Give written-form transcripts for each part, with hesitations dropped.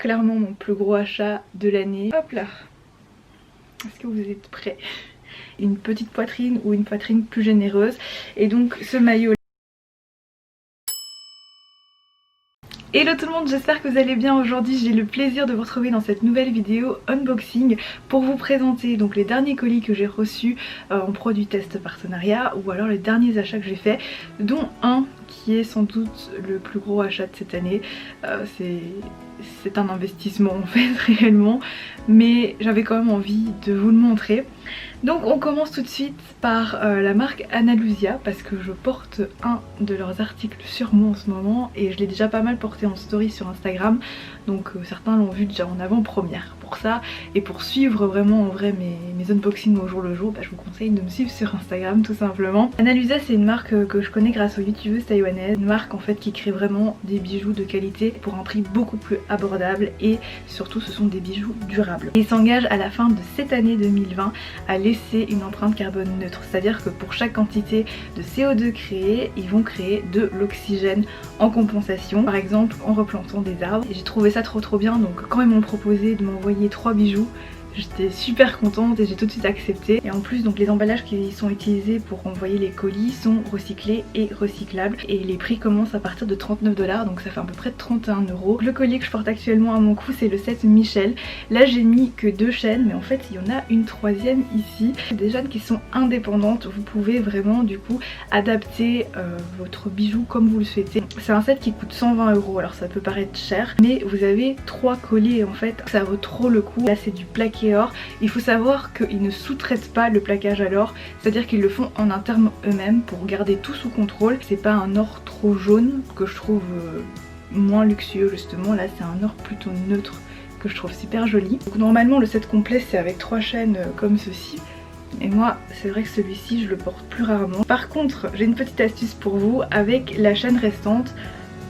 Clairement mon plus gros achat de l'année. Hop là. Est-ce que vous êtes prêts? Une petite poitrine ou une poitrine plus généreuse. Et donc ce maillot. Hello tout le monde, j'espère que vous allez bien. Aujourd'hui j'ai le plaisir de vous retrouver dans cette nouvelle vidéo unboxing pour vous présenter donc les derniers colis que j'ai reçus en produit test partenariat ou alors les derniers achats que j'ai faits, dont un qui est sans doute le plus gros achat de cette année. C'est un investissement en fait réellement, mais j'avais quand même envie de vous le montrer. Donc on commence tout de suite par la marque Analusia parce que je porte un de leurs articles sur moi en ce moment et je l'ai déjà pas mal porté en story sur Instagram, donc certains l'ont vu déjà en avant-première. Pour ça et pour suivre vraiment en vrai mes unboxings au jour le jour, je vous conseille de me suivre sur Instagram tout simplement. Analusia c'est une marque que je connais grâce aux youtubeuses taïwanaises, une marque en fait qui crée vraiment des bijoux de qualité pour un prix beaucoup plus abordable et surtout ce sont des bijoux durables. Ils s'engagent à la fin de cette année 2020 à laisser une empreinte carbone neutre, c'est à dire que pour chaque quantité de CO2 créée ils vont créer de l'oxygène en compensation, par exemple en replantant des arbres. J'ai trouvé ça trop bien, donc quand ils m'ont proposé de m'envoyer 3 bijoux, j'étais super contente et j'ai tout de suite accepté. Et en plus donc les emballages qui sont utilisés pour envoyer les colis sont recyclés et recyclables et les prix commencent à partir de 39 $, donc ça fait à peu près 31 €. Le collier que je porte actuellement à mon cou c'est le set Michel. Là j'ai mis que 2 chaînes mais en fait il y en a une troisième ici. Des chaînes qui sont indépendantes, vous pouvez vraiment du coup adapter votre bijou comme vous le souhaitez. C'est un set qui coûte 120 €, alors ça peut paraître cher mais vous avez 3 colliers en fait, ça vaut trop le coup. Là c'est du plaqué or. Il faut savoir qu'ils ne sous-traitent pas le plaquage à l'or, c'est à dire qu'ils le font en interne eux-mêmes pour garder tout sous contrôle. C'est pas un or trop jaune que je trouve moins luxueux justement, là c'est un or plutôt neutre que je trouve super joli. Donc normalement le set complet c'est avec 3 chaînes comme ceci. Et moi c'est vrai que celui-ci je le porte plus rarement. Par contre j'ai une petite astuce pour vous, avec la chaîne restante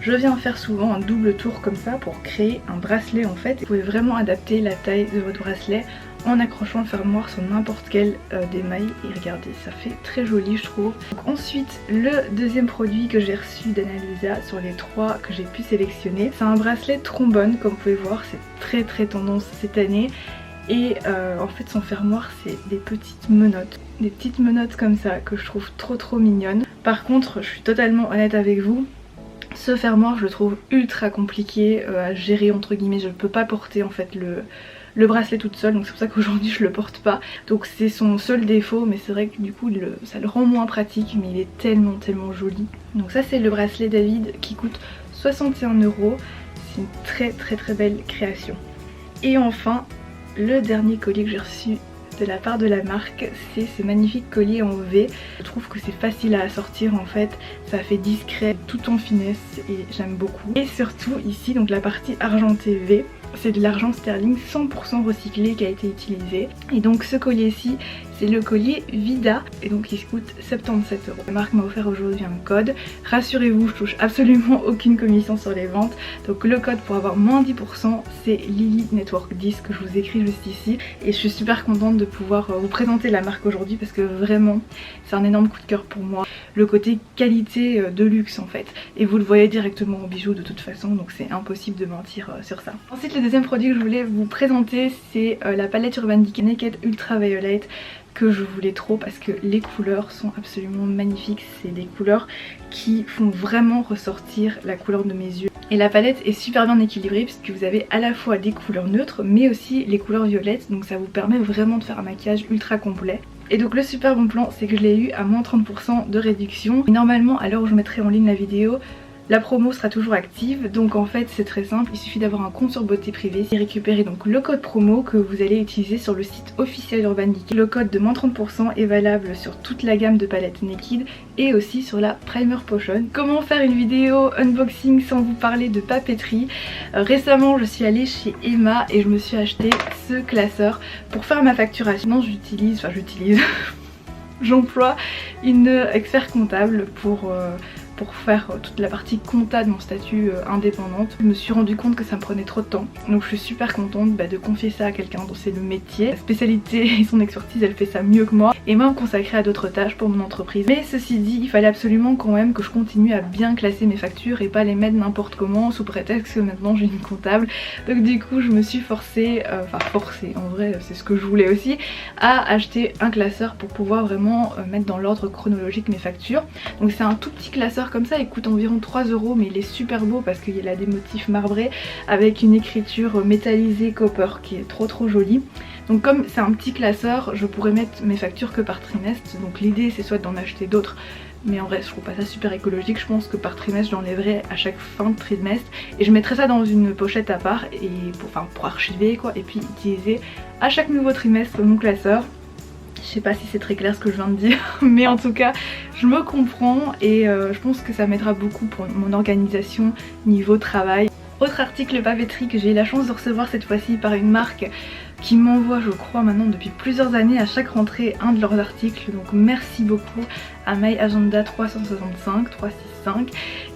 je viens faire souvent un double tour comme ça pour créer un bracelet en fait. Vous pouvez vraiment adapter la taille de votre bracelet en accrochant le fermoir sur n'importe quel des mailles et regardez ça fait très joli je trouve. Donc, ensuite le deuxième produit que j'ai reçu d'Analusia sur les 3 que j'ai pu sélectionner, c'est un bracelet trombone. Comme vous pouvez voir c'est très tendance cette année et en fait son fermoir c'est des petites menottes comme ça que je trouve trop mignonnes. Par contre je suis totalement honnête avec vous, ce fermoir je le trouve ultra compliqué à gérer entre guillemets. Je ne peux pas porter en fait le bracelet toute seule, donc c'est pour ça qu'aujourd'hui je le porte pas. Donc c'est son seul défaut, mais c'est vrai que du coup ça le rend moins pratique, mais il est tellement joli. Donc ça c'est le bracelet David qui coûte 61 €. C'est une très belle création. Et enfin le dernier collier que j'ai reçu de la part de la marque, c'est ce magnifique collier en V. Je trouve que c'est facile à assortir en fait, ça fait discret tout en finesse et j'aime beaucoup. Et surtout ici donc la partie argentée V, c'est de l'argent sterling 100% recyclé qui a été utilisé. Et donc ce collier-ci c'est le collier Vida et donc il coûte 77 €. La marque m'a offert aujourd'hui un code. Rassurez-vous, je touche absolument aucune commission sur les ventes. Donc le code pour avoir moins 10% c'est Lily Network 10 que je vous écris juste ici. Et je suis super contente de pouvoir vous présenter la marque aujourd'hui parce que vraiment c'est un énorme coup de cœur pour moi. Le côté qualité de luxe en fait. Et vous le voyez directement au bijou de toute façon, donc c'est impossible de mentir sur ça. Ensuite le deuxième produit que je voulais vous présenter c'est la palette Urban Decay Naked Ultraviolet que je voulais trop parce que les couleurs sont absolument magnifiques. C'est des couleurs qui font vraiment ressortir la couleur de mes yeux. Et la palette est super bien équilibrée puisque vous avez à la fois des couleurs neutres mais aussi les couleurs violettes, donc ça vous permet vraiment de faire un maquillage ultra complet. Et donc le super bon plan c'est que je l'ai eu à moins 30% de réduction. Et normalement à l'heure où je mettrai en ligne la vidéo, la promo sera toujours active, donc en fait c'est très simple, il suffit d'avoir un compte sur Beauté Privée et récupérer donc le code promo que vous allez utiliser sur le site officiel Urban Decay. Le code de moins 30% est valable sur toute la gamme de palettes Naked et aussi sur la Primer Potion. Comment faire une vidéo unboxing sans vous parler de papeterie? Récemment je suis allée chez Emma et je me suis acheté ce classeur pour faire ma facturation. J'emploie une expert comptable pour faire toute la partie compta de mon statut indépendante. Je me suis rendu compte que ça me prenait trop de temps, donc je suis super contente de confier ça à quelqu'un dont c'est le métier. La spécialité et son expertise, elle fait ça mieux que moi. et moi me consacrer à d'autres tâches pour mon entreprise. Mais ceci dit, il fallait absolument quand même que je continue à bien classer mes factures et pas les mettre n'importe comment sous prétexte que maintenant j'ai une comptable. Donc du coup je me suis forcée, en vrai c'est ce que je voulais aussi, à acheter un classeur pour pouvoir vraiment mettre dans l'ordre chronologique mes factures. Donc c'est un tout petit classeur comme ça, il coûte environ 3 € mais il est super beau parce qu'il a des motifs marbrés avec une écriture métallisée copper qui est trop jolie. Donc comme c'est un petit classeur, je pourrais mettre mes factures que par trimestre. Donc l'idée c'est soit d'en acheter d'autres, mais en vrai je trouve pas ça super écologique. Je pense que par trimestre j'enlèverai à chaque fin de trimestre et je mettrai ça dans une pochette à part et pour archiver quoi, et puis utiliser à chaque nouveau trimestre mon classeur. Je sais pas si c'est très clair ce que je viens de dire mais en tout cas je me comprends et je pense que ça m'aidera beaucoup pour mon organisation niveau travail. Autre article papeterie que j'ai eu la chance de recevoir cette fois-ci par une marque qui m'envoie, je crois maintenant depuis plusieurs années, à chaque rentrée un de leurs articles. Donc merci beaucoup à My Agenda 365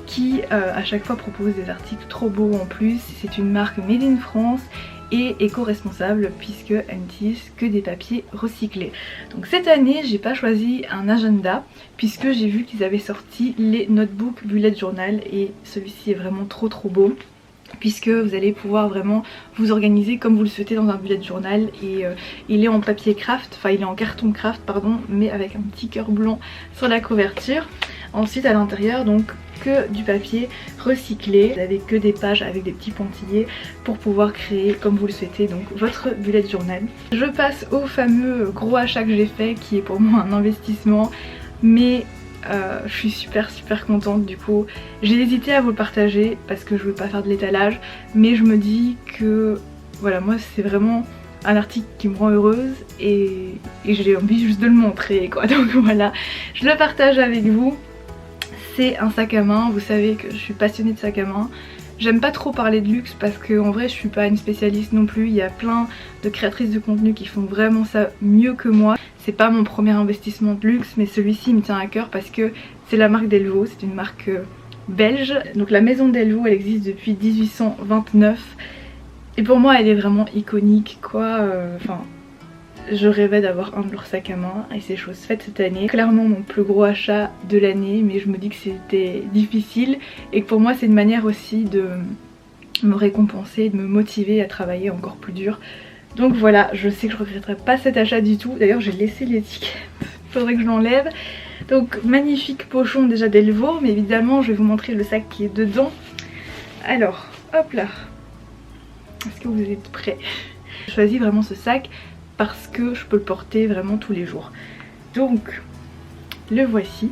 qui à chaque fois propose des articles trop beaux en plus. C'est une marque made in France et éco-responsable puisqu'elle n'utilise que des papiers recyclés. Donc cette année j'ai pas choisi un agenda puisque j'ai vu qu'ils avaient sorti les notebooks bullet journal et celui-ci est vraiment trop beau, puisque vous allez pouvoir vraiment vous organiser comme vous le souhaitez dans un bullet journal. Et il est en papier craft, enfin il est en carton craft pardon, mais avec un petit cœur blanc sur la couverture. Ensuite à l'intérieur donc que du papier recyclé, vous n'avez que des pages avec des petits pointillés pour pouvoir créer comme vous le souhaitez donc votre bullet journal. Je passe au fameux gros achat que j'ai fait qui est pour moi un investissement, mais je suis super contente. Du coup j'ai hésité à vous le partager parce que je veux pas faire de l'étalage, mais je me dis que voilà, moi c'est vraiment un article qui me rend heureuse et j'ai envie juste de le montrer quoi. Donc voilà, je le partage avec vous. C'est un sac à main, vous savez que je suis passionnée de sac à main. J'aime pas trop parler de luxe parce que en vrai je suis pas une spécialiste non plus, il y a plein de créatrices de contenu qui font vraiment ça mieux que moi. C'est pas mon premier investissement de luxe mais celui-ci me tient à cœur parce que c'est la marque Delvaux, c'est une marque belge. Donc la maison Delvaux elle existe depuis 1829 et pour moi elle est vraiment iconique quoi. Je rêvais d'avoir un de leurs sacs à main et c'est chose faite cette année. Clairement mon plus gros achat de l'année, mais je me dis que c'était difficile et que pour moi c'est une manière aussi de me récompenser, de me motiver à travailler encore plus dur. Donc voilà, je sais que je regretterai pas cet achat du tout. D'ailleurs j'ai laissé l'étiquette, faudrait que je l'enlève. Donc magnifique pochon déjà Delvaux, mais évidemment je vais vous montrer le sac qui est dedans. Alors hop là, est-ce que vous êtes prêts? J'ai choisi vraiment ce sac parce que je peux le porter vraiment tous les jours. Donc le voici.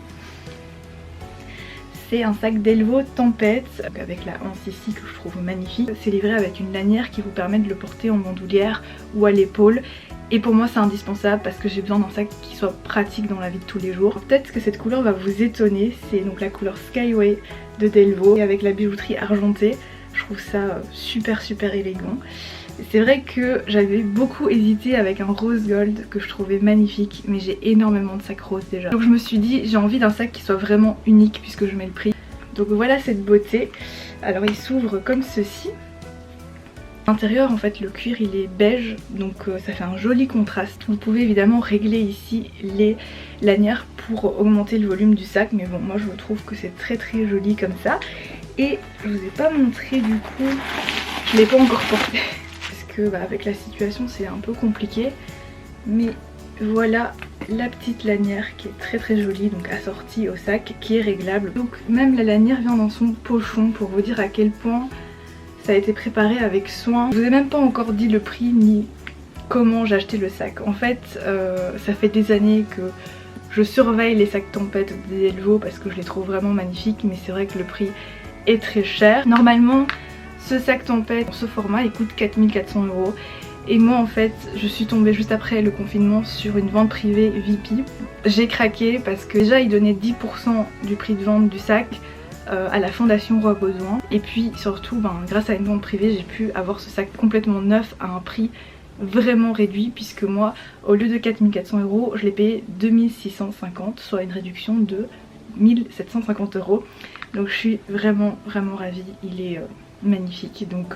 C'est un sac Delvaux Tempête avec la hanse ici que je trouve magnifique. C'est livré avec une lanière qui vous permet de le porter en bandoulière ou à l'épaule. Et pour moi c'est indispensable parce que j'ai besoin d'un sac qui soit pratique dans la vie de tous les jours. Peut-être que cette couleur va vous étonner. C'est donc la couleur Skyway de Delvaux et avec la bijouterie argentée. Je trouve ça super élégant. C'est vrai que j'avais beaucoup hésité avec un rose gold que je trouvais magnifique, mais j'ai énormément de sacs roses déjà. Donc je me suis dit j'ai envie d'un sac qui soit vraiment unique puisque je mets le prix. Donc voilà cette beauté. Alors il s'ouvre comme ceci. À l'intérieur en fait le cuir il est beige, donc ça fait un joli contraste. Vous pouvez évidemment régler ici les lanières pour augmenter le volume du sac, mais bon moi je trouve que c'est très joli comme ça. Et je vous ai pas montré du coup, je l'ai pas encore porté. Que avec la situation c'est un peu compliqué, mais voilà la petite lanière qui est très jolie, donc assortie au sac, qui est réglable. Donc même la lanière vient dans son pochon pour vous dire à quel point ça a été préparé avec soin. Je vous ai même pas encore dit le prix ni comment j'ai acheté le sac. En fait ça fait des années que je surveille les sacs Tempête des Delvaux parce que je les trouve vraiment magnifiques, mais c'est vrai que le prix est très cher. Normalement ce sac Tempête, ce format, il coûte 4400 € et moi en fait je suis tombée juste après le confinement sur une vente privée VIP. J'ai craqué parce que déjà il donnait 10% du prix de vente du sac à la fondation Roi Baudouin, et puis surtout grâce à une vente privée j'ai pu avoir ce sac complètement neuf à un prix vraiment réduit, puisque moi au lieu de 4400 € je l'ai payé 2650, soit une réduction de 1750 €. Donc je suis vraiment ravie, il est magnifique, donc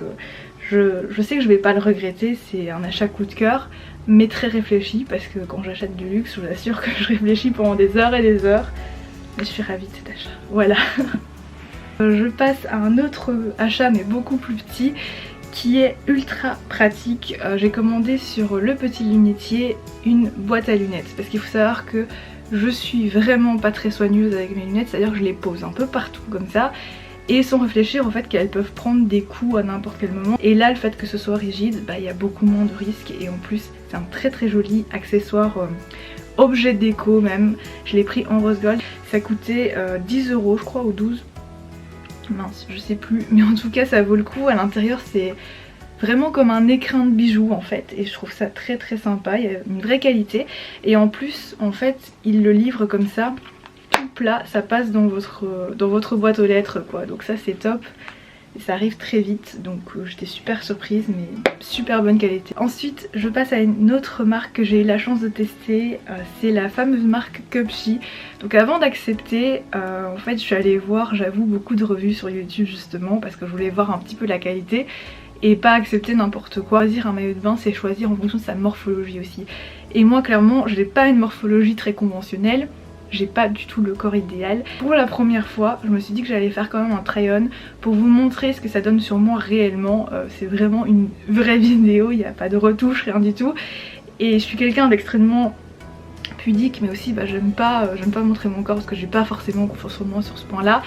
Je sais que je vais pas le regretter, c'est un achat coup de cœur, mais très réfléchi, parce que quand j'achète du luxe, je vous assure que je réfléchis pendant des heures et des heures. Mais je suis ravie de cet achat, voilà. Je passe à un autre achat, mais beaucoup plus petit, qui est ultra pratique. J'ai commandé sur Le Petit Lunetier une boîte à lunettes, parce qu'il faut savoir que je suis vraiment pas très soigneuse avec mes lunettes, c'est-à-dire que je les pose un peu partout comme ça, et sans réfléchir au fait qu'elles peuvent prendre des coups à n'importe quel moment. Et là, le fait que ce soit rigide, bah, y a beaucoup moins de risques, et en plus c'est un très joli accessoire, objet déco même. Je l'ai pris en rose gold, ça coûtait 10 € je crois, ou 12. Mince, je sais plus, mais en tout cas ça vaut le coup. À l'intérieur c'est vraiment comme un écrin de bijoux en fait, et je trouve ça très sympa, il y a une vraie qualité, et en plus en fait ils le livrent comme ça, tout plat, ça passe dans votre boîte aux lettres quoi, donc ça c'est top. Et ça arrive très vite, donc j'étais super surprise, mais super bonne qualité. Ensuite je passe à une autre marque que j'ai eu la chance de tester, c'est la fameuse marque Cupshe. Donc avant d'accepter, en fait je suis allée voir, j'avoue, beaucoup de revues sur YouTube justement, parce que je voulais voir un petit peu la qualité et pas accepter n'importe quoi. Choisir un maillot de bain, c'est choisir en fonction de sa morphologie aussi. Et moi clairement je n'ai pas une morphologie très conventionnelle, j'ai pas du tout le corps idéal. Pour la première fois, je me suis dit que j'allais faire quand même un try-on pour vous montrer ce que ça donne sur moi réellement. C'est vraiment une vraie vidéo, il n'y a pas de retouche, rien du tout. Et je suis quelqu'un d'extrêmement pudique, mais aussi j'aime pas montrer mon corps parce que j'ai pas forcément confiance en moi sur ce point là.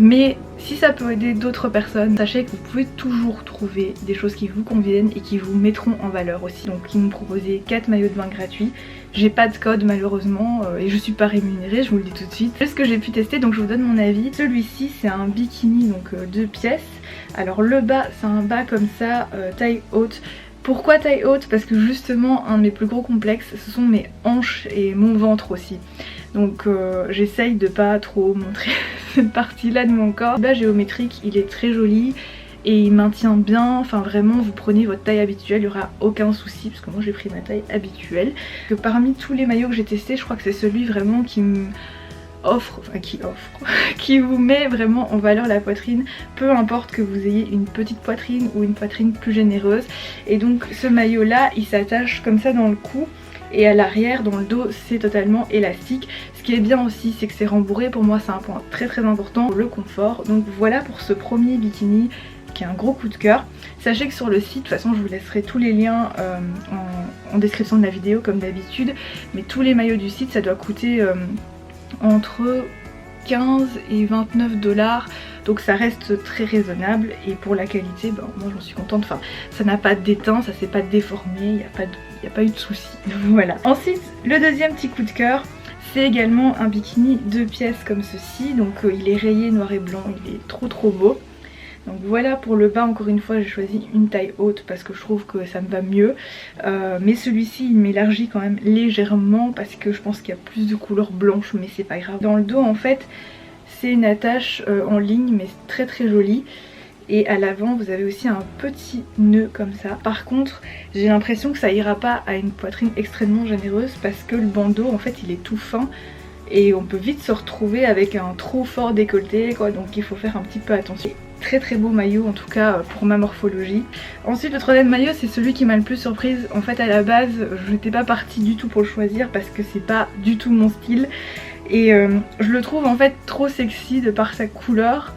Mais si ça peut aider d'autres personnes, sachez que vous pouvez toujours trouver des choses qui vous conviennent et qui vous mettront en valeur aussi. Donc ils m'ont proposé 4 maillots de bain gratuits. J'ai pas de code malheureusement et je suis pas rémunérée, je vous le dis tout de suite. C'est ce que j'ai pu tester, donc je vous donne mon avis. Celui-ci c'est un bikini, donc 2 pièces. Alors le bas c'est un bas comme ça, taille haute. Pourquoi taille haute? Parce que justement un de mes plus gros complexes ce sont mes hanches et mon ventre aussi. Donc j'essaye de pas trop montrer cette partie là de mon corps. Le bas géométrique il est très joli et il maintient bien, enfin vraiment vous prenez votre taille habituelle, il n'y aura aucun souci parce que moi j'ai pris ma taille habituelle. Que parmi tous les maillots que j'ai testés, je crois que c'est celui vraiment qui me offre, qui vous met vraiment en valeur la poitrine, peu importe que vous ayez une petite poitrine ou une poitrine plus généreuse. Et donc ce maillot là il s'attache comme ça dans le cou, et à l'arrière dans le dos c'est totalement élastique. Ce qui est bien aussi c'est que c'est rembourré, pour moi c'est un point très important pour le confort. Donc voilà pour ce premier bikini qui est un gros coup de cœur. Sachez que sur le site, de toute façon je vous laisserai tous les liens en description de la vidéo comme d'habitude, mais tous les maillots du site ça doit coûter entre 15 et 29 $, donc ça reste très raisonnable, et pour la qualité moi j'en suis contente. Enfin ça n'a pas d'éteint, ça s'est pas déformé, il n'y a pas eu de soucis. Voilà. Ensuite le deuxième petit coup de cœur, c'est également un bikini 2 pièces comme ceci, donc il est rayé noir et blanc, il est trop beau. Donc voilà pour le bas, encore une fois j'ai choisi une taille haute parce que je trouve que ça me va mieux, mais celui-ci il m'élargit quand même légèrement parce que je pense qu'il y a plus de couleur blanche, mais c'est pas grave. Dans le dos en fait c'est une attache en ligne, mais très jolie, et à l'avant vous avez aussi un petit nœud comme ça. Par contre j'ai l'impression que ça ira pas à une poitrine extrêmement généreuse parce que le bandeau en fait il est tout fin et on peut vite se retrouver avec un trop fort décolleté quoi, donc il faut faire un petit peu attention. Très beau maillot en tout cas pour ma morphologie. Ensuite le troisième maillot c'est celui qui m'a le plus surprise. En fait à la base je n'étais pas partie du tout pour le choisir parce que c'est pas du tout mon style, et je le trouve en fait trop sexy de par sa couleur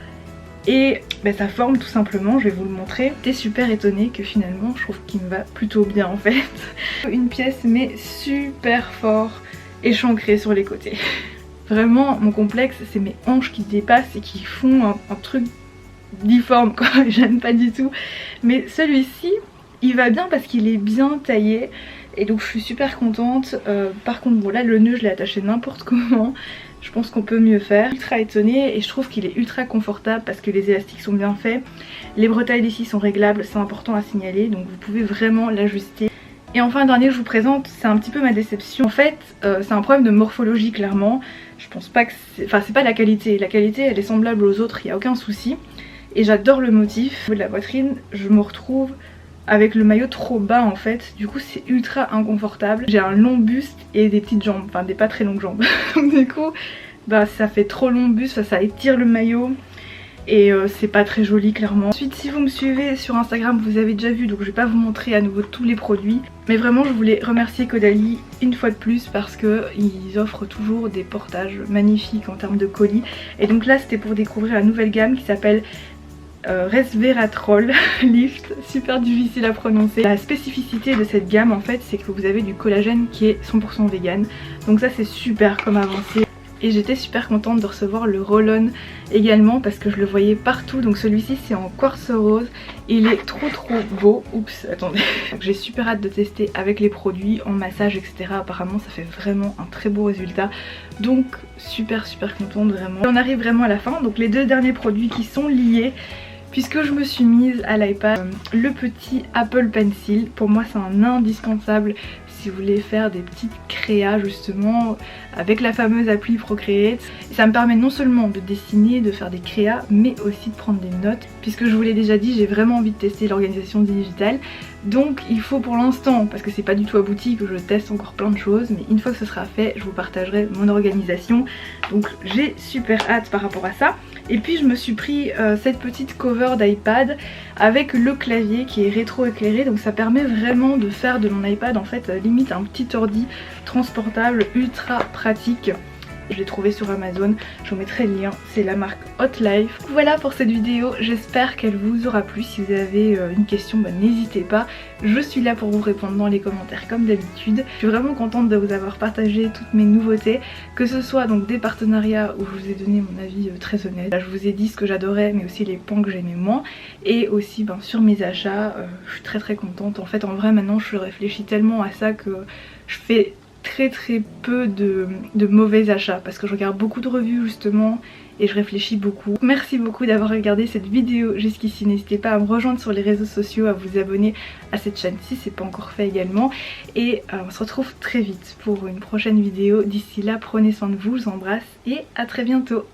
et sa forme tout simplement. Je vais vous le montrer. J'étais super étonnée que finalement je trouve qu'il me va plutôt bien en fait. Une pièce mais super fort échancrée sur les côtés. Vraiment mon complexe c'est mes hanches qui dépassent et qui font un truc difforme quoi, j'aime pas du tout. Mais celui-ci il va bien parce qu'il est bien taillé et donc je suis super contente. Par contre bon là le nœud je l'ai attaché n'importe comment, je pense qu'on peut mieux faire. Ultra étonnée, et je trouve qu'il est ultra confortable parce que les élastiques sont bien faits. Les bretelles d'ici sont réglables, c'est important à signaler, donc vous pouvez vraiment l'ajuster. Et enfin dernier que je vous présente, c'est un petit peu ma déception. En fait c'est un problème de morphologie clairement. Je pense pas que c'est... Enfin c'est pas la qualité elle est semblable aux autres, il n'y a aucun souci. Et j'adore le motif. Au niveau de la poitrine, je me retrouve avec le maillot trop bas en fait. Du coup c'est ultra inconfortable. J'ai un long buste et des petites jambes, enfin des pas très longues jambes. Du coup ça fait trop long buste, ça étire le maillot. et c'est pas très joli clairement. Ensuite, si vous me suivez sur Instagram, vous avez déjà vu, donc je vais pas vous montrer à nouveau tous les produits, mais vraiment je voulais remercier Caudalie une fois de plus parce que ils offrent toujours des portages magnifiques en termes de colis. Et donc là c'était pour découvrir la nouvelle gamme qui s'appelle Resveratrol Lift, super difficile à prononcer. La spécificité de cette gamme en fait c'est que vous avez du collagène qui est 100% vegan, donc ça c'est super comme avancée. Et j'étais super contente de recevoir le roll-on également parce que je le voyais partout. Donc celui-ci c'est en quartz rose, il est trop beau. Oups, attendez. J'ai super hâte de tester avec les produits en massage etc. Apparemment ça fait vraiment un très beau résultat, donc super contente vraiment. On arrive vraiment à la fin, donc les deux derniers produits qui sont liés puisque je me suis mise à l'iPad. Le petit Apple Pencil, pour moi c'est un indispensable si vous voulez faire des petites créas justement avec la fameuse appli Procreate. Et ça me permet non seulement de dessiner, de faire des créas, mais aussi de prendre des notes. Puisque je vous l'ai déjà dit, j'ai vraiment envie de tester l'organisation digitale. Donc il faut pour l'instant, parce que c'est pas du tout abouti, que je teste encore plein de choses, mais une fois que ce sera fait, je vous partagerai mon organisation. Donc j'ai super hâte par rapport à ça. Et puis je me suis pris cette petite cover d'iPad avec le clavier qui est rétro éclairé, donc ça permet vraiment de faire de mon iPad en fait limite un petit ordi transportable ultra pratique. Je l'ai trouvé sur Amazon, je vous mettrai le lien, c'est la marque Hotlife. Voilà pour cette vidéo, j'espère qu'elle vous aura plu. Si vous avez une question, n'hésitez pas, je suis là pour vous répondre dans les commentaires comme d'habitude. Je suis vraiment contente de vous avoir partagé toutes mes nouveautés, que ce soit donc des partenariats où je vous ai donné mon avis très honnête. Là, je vous ai dit ce que j'adorais mais aussi les points que j'aimais moins, et aussi sur mes achats, je suis très contente. En fait en vrai maintenant je réfléchis tellement à ça que je fais très peu de mauvais achats parce que je regarde beaucoup de revues justement et je réfléchis beaucoup. Merci beaucoup d'avoir regardé cette vidéo jusqu'ici, n'hésitez pas à me rejoindre sur les réseaux sociaux, à vous abonner à cette chaîne si c'est pas encore fait également, et on se retrouve très vite pour une prochaine vidéo. D'ici là prenez soin de vous, je vous embrasse et à très bientôt.